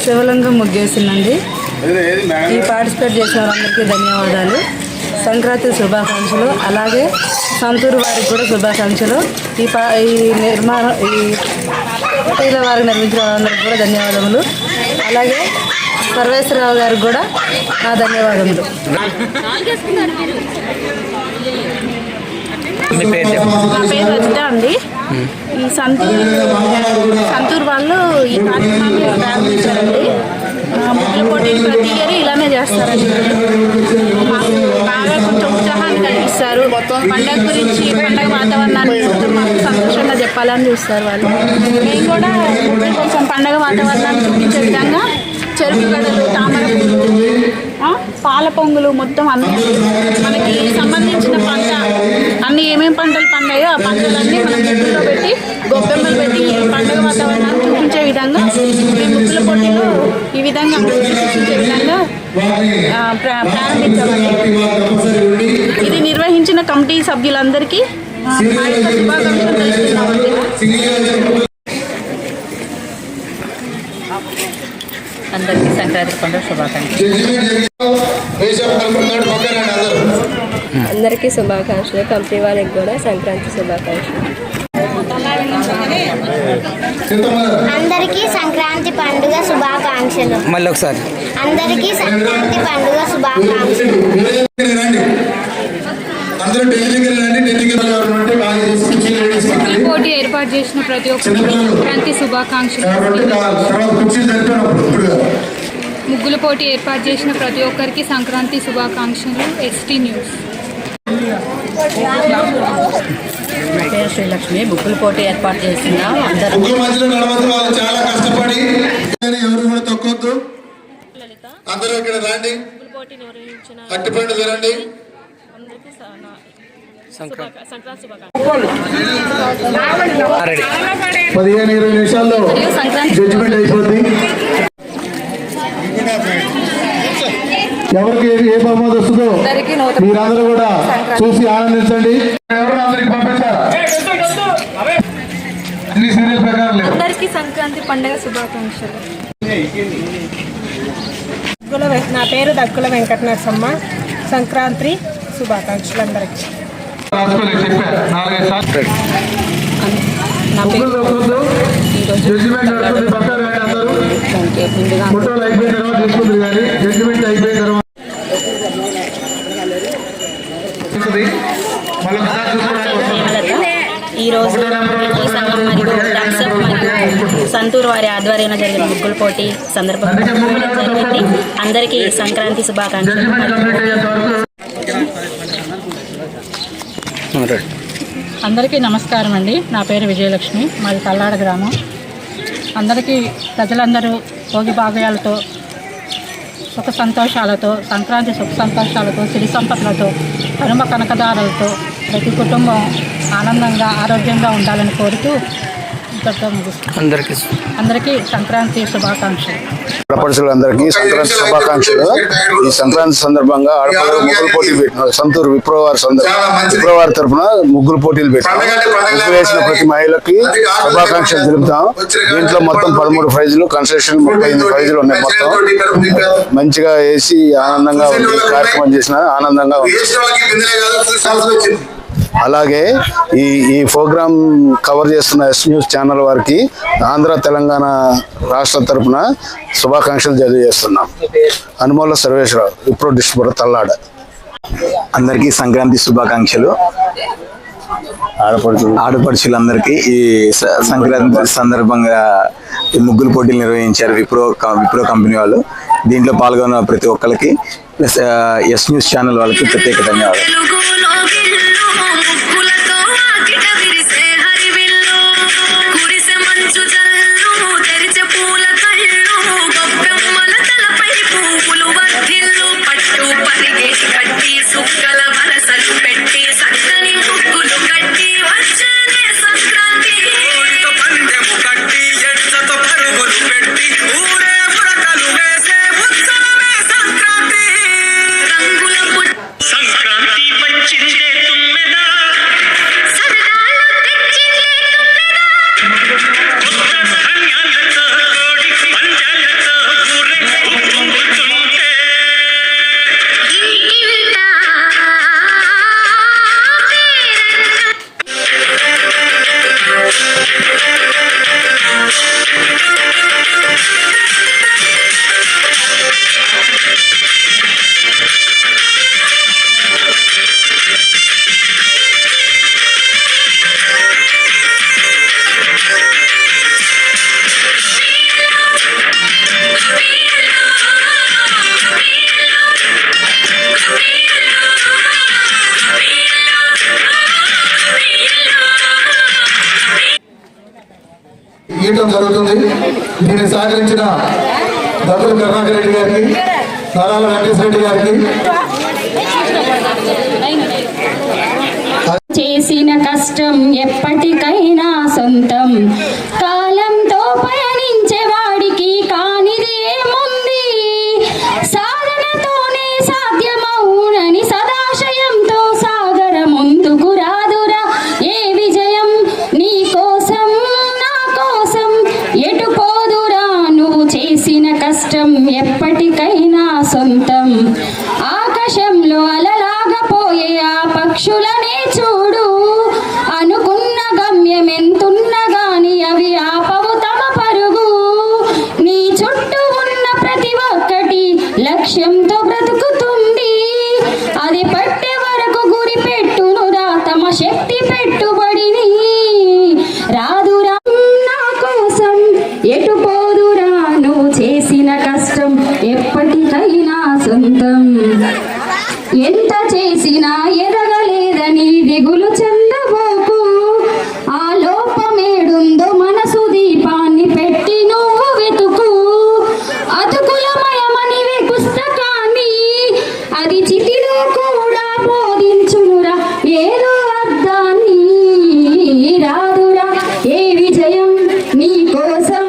శివలింగం ముగ్గేసిందండి. ఈ పార్టిసిపేట్ చేసిన వాళ్ళందరికీ ధన్యవాదాలు. సంక్రాంతి శుభాకాంక్షలు. అలాగే సంతూరు వారికి కూడా శుభాకాంక్షలు. ఈ వారికి నిర్మించిన వాళ్ళందరికీ కూడా ధన్యవాదములు. అలాగే సర్వేశ్వరరావు గారికి కూడా నా ధన్యవాదములు. నా పేరు రజిత అండి. ఈ సంతూరు వాళ్ళు ఈ కార్యక్రమాన్ని ప్రారంభించారండి. ముగ్గుల పోటీలు ప్రతి ఇయర్ ఇలానే చేస్తారండి. మాకు బాగా కొంచెం ఉత్సాహాన్ని కలిగిస్తారు. పండగ గురించి, పండగ వాతావరణాన్ని మాకు సంతోషంగా చెప్పాలని చూస్తారు వాళ్ళు. మేము కూడా కొంచెం పండగ వాతావరణాన్ని చూపించే విధంగా చెరుకు గడలు, తామర పూలు, పాల పొంగులు మొత్తం అన్నీ మనకి సంబంధించిన పంట అన్నీ ఏమేమి పంటలు పండాయో ఆ పంటలన్నీ మనం ముగ్గులో పెట్టి గొబ్బెమ్మలు పెట్టి పండుగ వాతావరణాన్ని చూపించే విధంగా ఈ ముగ్గుల పోటీలో ఈ విధంగా చూపించే విధంగా ప్రారంభించామండి. ఇది నిర్వహించిన కమిటీ సభ్యులందరికీ శుభాకాంక్షలు తెలుస్తున్నామండి. అందరికీ సంక్రాంతి పండుగ శుభాకాంక్షలు. అందరికీ శుభాకాంక్షలు. కంపెనీ వాళ్ళకి కూడా సంక్రాంతి శుభాకాంక్షలు. అందరికీ సంక్రాంతి పండుగ శుభాకాంక్షలు. మళ్ళీ ఒకసారి అందరికీ సంక్రాంతి పండుగ శుభాకాంక్షలు. పోటీ ఏర్పాటు చేసిన ప్రతి ఒక్కరికి సంక్రాంతి శుభాకాంక్షలు. ముగ్గుల పోటీ ఏర్పాటు చేసిన ప్రతి ఒక్కరికి సంక్రాంతి శుభాకాంక్షలు. ST news. నా పేరు శ్రీలక్ష్మి. ముగ్గుల పోటీ ఏర్పాటు చేస్తున్నాం. అందరూ ఇక్కడ రండి. అట్టిపండు రండి. 15-20 నిమిషాల్లో జడ్జిమెంట్ అయిపోద్ది. ఎవరికి ఏ బహుమతి వస్తుందో మీరందరూ కూడా చూసి ఆనందించండి. ఎవరు అందరికి పంపించారు. అన్ని సీరియల్ ప్రకారం అందరికీ సంక్రాంతి పండుగ శుభాకాంక్షలు. నా పేరు దక్కుల వెంకట నరసమ్మ. సంక్రాంతి శుభాకాంక్షలు అందరికీ. ఈరోజు ఈ సంఘం మరియు థమ్స్అప్ మరియు సంతూరు వారి ఆధ్వర్యంలో జరిగిన ముగ్గుల పోటీ సందర్భంగా జరిగింది. అందరికీ సంక్రాంతి శుభాకాంక్షలు. అందరికీ నమస్కారం అండి. నా పేరు విజయలక్ష్మి. మాది కల్లాడ గ్రామం. అందరికీ ప్రజలందరూ భోగి భాగ్యాలతో, సుఖ సంతోషాలతో, సంక్రాంతి సుఖ సంతోషాలతో, సిరి సంపదలతో, కనుమ కనకదారులతో ప్రతి కుటుంబం ఆనందంగా ఆరోగ్యంగా ఉండాలని కోరుతూ అందరికీ సంక్రాంతి శుభాకాంక్షలు. ప్రపంచందరికీ సంక్రాంతి శుభాకాంక్షలు. ఈ సంక్రాంతి సందర్భంగా ఆడపిల్లలు ముగ్గులు పోటీలు పెట్టినారు. సంతూరు విప్రవారి తరఫున ముగ్గులు పోటీలు పెట్టారు. ముగ్గులు వేసిన ప్రతి మహిళకి శుభాకాంక్షలు తెలుపుతాం. దీంట్లో మొత్తం 13 ప్రైజులు, కన్స్ట్రక్షన్ 38 ప్రైజులు ఉన్నాయి. మొత్తం మంచిగా వేసి ఆనందంగా ఉంది. కార్యక్రమం చేసిన ఆనందంగా ఉంది. అలాగే ఈ ప్రోగ్రామ్ కవర్ చేస్తున్న ఎస్ న్యూస్ ఛానల్ వారికి ఆంధ్ర తెలంగాణ రాష్ట్ర తరఫున శుభాకాంక్షలు తెలియజేస్తున్నాం. అనుమూల సర్వేశ్వరరావు, విప్రో డిస్ట్రిబ్యూటర్, తల్లాడ. అందరికీ సంక్రాంతి శుభాకాంక్షలు. ఆడపడుచులందరికీ ఈ సంక్రాంతి సందర్భంగా ఈ ముగ్గులు పోటీలు నిర్వహించారు విప్రో కంపెనీ వాళ్ళు. దీంట్లో పాల్గొన్న ప్రతి ఒక్కరికి ప్లస్ ఎస్ న్యూస్ ఛానల్ వాళ్ళకి ప్రత్యేక ధన్యవాదాలు. సంక్రాంతి వచ్చింది. గీయటం జరుగుతుంది. దీన్ని సహకరించిన దత్తుల కరుణాకర్ రెడ్డి గారికి, నారాల వెంకటేశ్వర రెడ్డి గారికి, చేసిన కష్టం ఎప్పటికైనా సొంతం, కాలంతో పయనించే వాడికి కానిది ఏముంది, సాధనతోనే సాధ్యమవునని సదాశయంతో సాగర ముందుకు రాదురా ఏ విజయం, నీ కోసం నా కోసం ఎటు పోదురా నువ్వు చేసిన కష్టం ఎప్పటికైనా సొంతం, ఆకాశంలో అలలాగా పోయే ఆ పక్షులనే చూడు, అనుకున్న గమ్యం ఎంతున్నా గాని అవి ఆపవు తమ పరుగు, నీ చుట్టూ ఉన్న ప్రతి ఒక్కటి లక్ష్యంతో బ్రతుకుతుంది, అది పట్టే వరకు గురి పెట్టునురా తమ శక్తి పెట్టుబడిని, రాదురా నా కోసం ఎటు పోదురా నువ్వు చేసిన కష్టం ఎప్పటికైనా సొంతం, ఎంత చేసినా ఎదగలేదని దిగులు చెందబోకు, ఆ లోపమేడుందో మనసు దీపాన్ని పెట్టి నువ్వు వెతుకు, అతుకులమయమని పుస్తకాన్ని అది చితిలో కూడా బోధించునురా ఏదో అర్థాన్ని, రాదురా ఏ విజయం నీ కోసం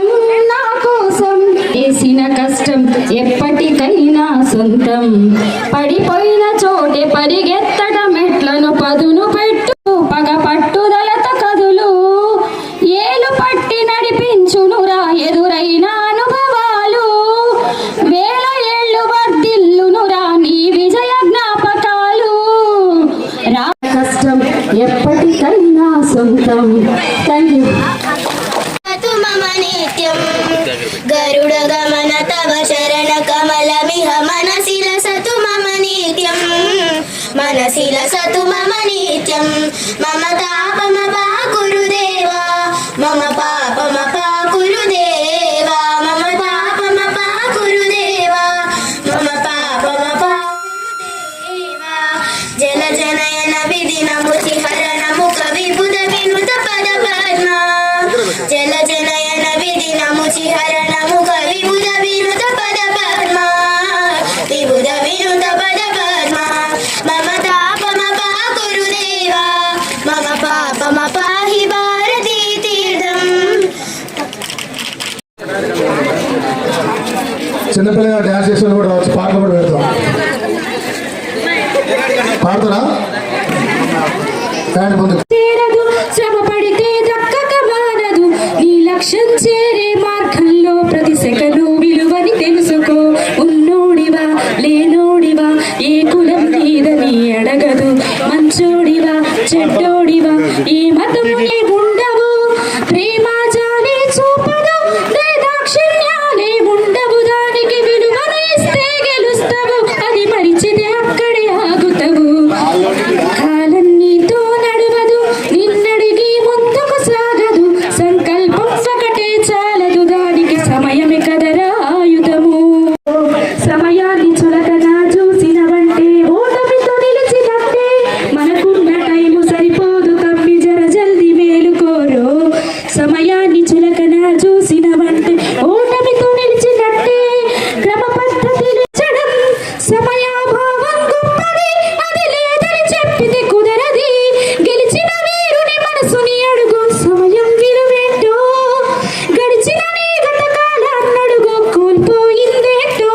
నా కోసం, చేసిన కష్టం ఎప్పటికైనా సొంతం, పడిపోయిన చోటే పరిగెత్తడం ఎట్లను పదును పెట్టు, పగ పట్టుదలతో కదులు, ఏలు పట్టి నడిపించునురా ఎదురైన అనుభవాలు, వేల ఏళ్ళు వర్ధిల్లునురా నీ విజయ జ్ఞాపకాలు, రా కష్టం ఎప్పటికైనా సొంతం. Thank you. మమ నిత్యం గరుడ గమన తవ శరణ కమలమిహ మనసిల సతు మమ నిత్యం, మనసిల సతు మమ నిత్యం, మమ తాపమ పాకురు దేవా, మమ పాపమ పాకురు దేవా, మమ పాపమ పాకురు దేవా, మమ పాపమ పాకురు దేవా, జల జనయన విధిన ముచి హరణ ముఖ విబుధ వినుత పద పద్మ, జల జనయన విధిన ముచి హరణ ముఖ విబుధ వినుత పద పద్మ, విబుధ వినుత పద పద్మ, మమ తాపమ పాకురు దేవా, మమ పాపమ పాహి భారతీ తీర్థం. చిన్నపిల్లగా డ్యాన్స్ చేసిన కూడా రావచ్చు, పాటలు కూడా పెడతాం. పాడుతున్నా ముందు చేరదు శ్రమ పడితే దక్కక మానదు, నీ లక్ష్యం చేరే మార్గంలో ప్రతి సెకను విలువని తెలుసుకో, ఉన్నోడివా లేనోడివా ఏ కులం నీదని అడగదు, మంచోడివా చెడ్డోడివా ఏ మతం ఉండవు, ప్రేమ జాలి చూపదు దాక్షిణ్యాలే ఉండవు, దానికి విలువను ఇస్తే గెలుస్తావు, అది మరిచితే అక్కడే ఆగుతావు, కాలం నీతో నడవదు నిన్నడిగి ముందుకు సాగదు, సంకల్పం ఒకటే చాలదు దానికి సమయమే కదరా ఆయుధము, సమయాన్ని చులకగా చూసినవంటే ఓటమితో నిలిచినట్టే, మనకున్న టైము సరిపోదు కమ్మి జర జల్ది మేలుకోరు, సమయాన్ని చులకగా చూసినవంటే ఓటమితో నిలిచినట్టే, క్రమ పద్ధతి నచ్చడం సమయాభావం గొప్పది, అది లేదని చెప్పితే కుదరది, గెలిచిన వీరుని మనసుని అడుగు సమయం విలువేంటో, గడిచిన నీ గత కాలాన్నడుగు కోల్పోయిందేంటో,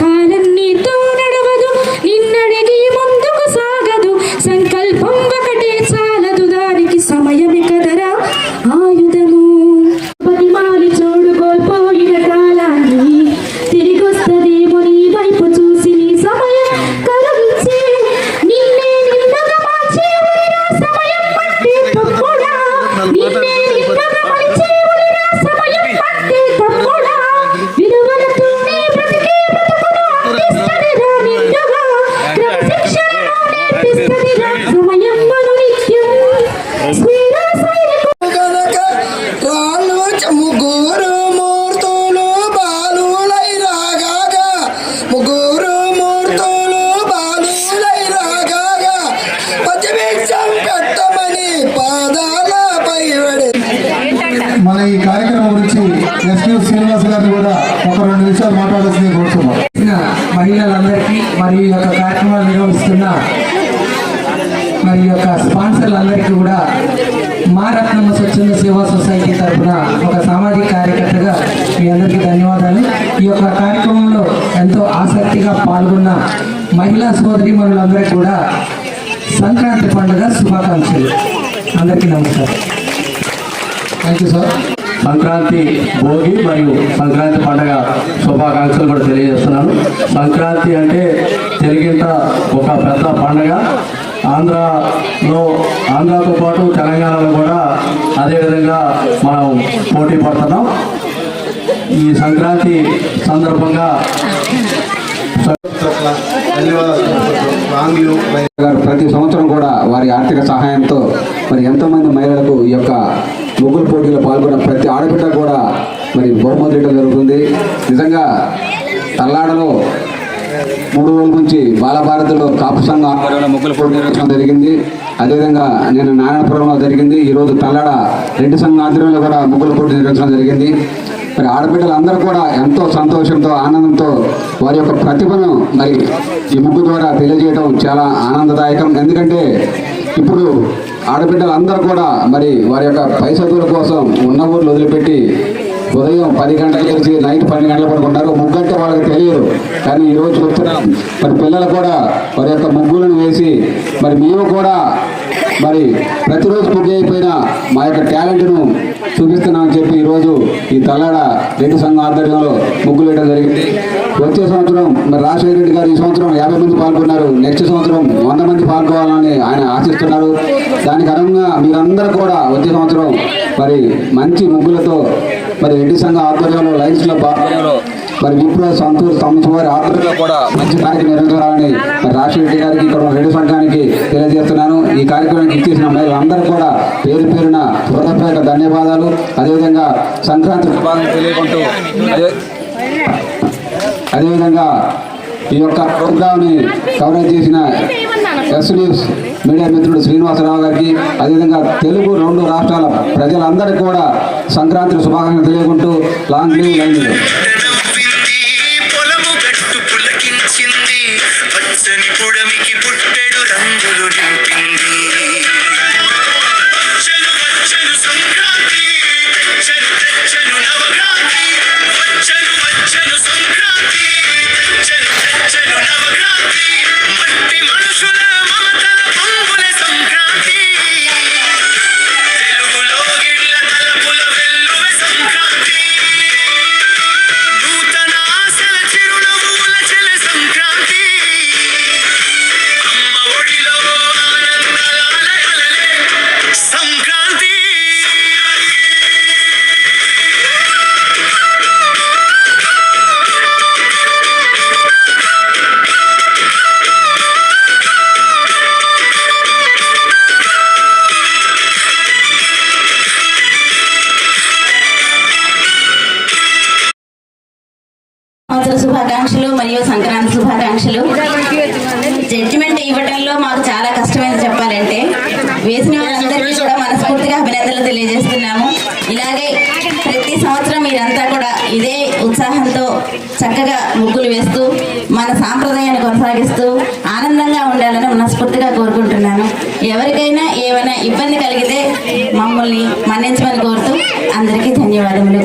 కాలం నీతో నడవదు నిన్నడిగి ముందుకు సాగదు, సంకల్పం ఒకటే చాలదు దానికి సమయమే కదరా ఆయుధము, పదిమాలి చోడు కోల్పోయిన కాలాన్ని తిరిగొస్తదేమో నీ వైపు చూసి నీ సమయం కరుణించి, నిన్నే నిన్నగా మార్చే ఉరిరా సమయం పట్టే తమ్ముడా, నిన్నే నిన్నగా మార్చే ఉరిరా సమయం పట్టే తమ్ముడా, విలువలతోనే బ్రతికే బ్రతుకును అందిస్తదిరా నిండుగా, క్రమశిక్షణను నేర్పిస్తదిరా సమయం మను నిత్యం, స్వీర సైనికు ముగ్గురు మూర్తులు బాలులై రాగాగా, ముగ్గురు మూర్తులు బాలులై రాగాగా, పచ్చిమిర్చం పెట్టమని పాదాలపై మన ఈ మహారత్నమ్మ స్వచ్ఛంద సేవా సొసైటీ తరఫున ఒక సామాజిక కార్యకర్తగా మీ అందరికీ ధన్యవాదాలు. ఈ యొక్క కార్యక్రమంలో ఎంతో ఆసక్తిగా పాల్గొన్న మహిళా సోదరీమణులందరికీ కూడా సంక్రాంతి పండుగ శుభాకాంక్షలు. అందరికీ నమస్కారం. Thank you sir. Sankranti Bhogi మరియు సంక్రాంతి పండుగ శుభాకాంక్షలు కూడా తెలియజేస్తున్నాను. సంక్రాంతి అంటే తెలుగింట ఒక పెద్ద పండుగ. ఆంధ్రాతో పాటు తెలంగాణలో కూడా అదేవిధంగా మనం పోటీ పడుతున్నాం. ఈ సంక్రాంతి సందర్భంగా ప్రతి సంవత్సరం కూడా వారి ఆర్థిక సహాయంతో మరి ఎంతోమంది మహిళలకు ఈ యొక్క ముగ్గులు పోటీలో పాల్గొన్న ప్రతి ఆడబిడ్డ కూడా మరి బహుమతులు ఇవ్వడం జరుగుతుంది. నిజంగా తల్లాడలో 3 రోజుల నుంచి బాలభారతిలో కాపు సంఘం ఆధ్వర్యంలో ముగ్గుల పోటీ నిర్వహించడం జరిగింది. అదేవిధంగా నేను నారాయణపురంలో జరిగింది. ఈరోజు తల్లాడ రెడ్డి సంఘం ఆధ్వర్యంలో కూడా ముగ్గుల పోటీ నిర్వహించడం జరిగింది. మరి ఆడబిడ్డలందరూ కూడా ఎంతో సంతోషంతో ఆనందంతో వారి యొక్క ప్రతిభను మరి ఈ ముగ్గు ద్వారా తెలియజేయడం చాలా ఆనందదాయకం. ఎందుకంటే ఇప్పుడు ఆడబిడ్డలందరూ కూడా మరి వారి యొక్క పై చదువుల కోసం ఉన్న ఊర్లు వదిలిపెట్టి ఉదయం 10 గంటలకు వచ్చి నైట్ 12 గంటల వరకు ఉంటారు. ముగ్గు అంటే వాళ్ళకి తెలియదు, కానీ ఈరోజు చూస్తున్నాం మరి పిల్లలు కూడా వారి యొక్క ముగ్గులను వేసి మరి మేము కూడా మరి ప్రతిరోజు ముగ్గు అయిపోయినా మా యొక్క టాలెంట్ను చూపిస్తున్నామని చెప్పి ఈరోజు ఈ తల్లాడ రెడ్డి సంఘం ఆధ్వర్యంలో ముగ్గులు వేయడం జరిగింది. వచ్చే సంవత్సరం మరి రాజశేఖర రెడ్డి గారు ఈ సంవత్సరం 50 మంది పాల్గొన్నారు. నెక్స్ట్ సంవత్సరం 100 మంది పాల్గొనాలని ఆయన ఆశిస్తున్నారు. దానికి అనుగుణంగా మీరందరూ కూడా వచ్చే సంవత్సరం మరి మంచి ముగ్గులతో మరి రెడ్డి సంఘం ఆధ్వర్యంలో లైన్స్లో ఆధ్వర్యంలో మరి విప్రో సంతూర్ సంస్థ వారి ఆధ్వర్యంలో కూడా మంచి కార్యక్రమం నిర్వహించాలని మరి రాజశేఖర రెడ్డి గారికి ఇక్కడ రెడ్డి సంఘానికి తెలియజేస్తున్నాను. ఈ కార్యక్రమానికి ఇచ్చేసిన మహిళలందరూ కూడా పేరు పేరున హృదయపూర్వక ధన్యవాదాలు. అదేవిధంగా సంక్రాంతి శుభాకాంక్షలు తెలియకుంటూ అదేవిధంగా ఈ యొక్క ప్రోగ్రామ్ని కవరేజ్ చేసిన ఎస్ న్యూస్ మీడియా మిత్రుడు శ్రీనివాసరావు గారికి, అదేవిధంగా తెలుగు 2 రాష్ట్రాల ప్రజలందరికీ కూడా సంక్రాంతి శుభాకాంక్షలు తెలియకుంటూ లాంగ్ లీవ్ లైన్ శుభాకాంక్షలు మరియు సంక్రాంతి శుభాకాంక్షలు. జడ్జిమెంట్ ఇవ్వడంలో మాకు చాలా కష్టమైంది చెప్పాలంటే. వేసిన వాళ్ళందరికీ కూడా మనస్ఫూర్తిగా అభినందనలు తెలియజేస్తున్నాము. ఇలాగే ప్రతి సంవత్సరం మీరంతా కూడా ఇదే ఉత్సాహంతో చక్కగా ముగ్గులు వేస్తూ మన సాంప్రదాయాన్ని కొనసాగిస్తూ ఆనందంగా ఉండాలని మనస్ఫూర్తిగా కోరుకుంటున్నాను. ఎవరికైనా ఏమైనా ఇబ్బంది కలిగితే మమ్మల్ని మన్నించమని కోరుతూ అందరికీ ధన్యవాదములు.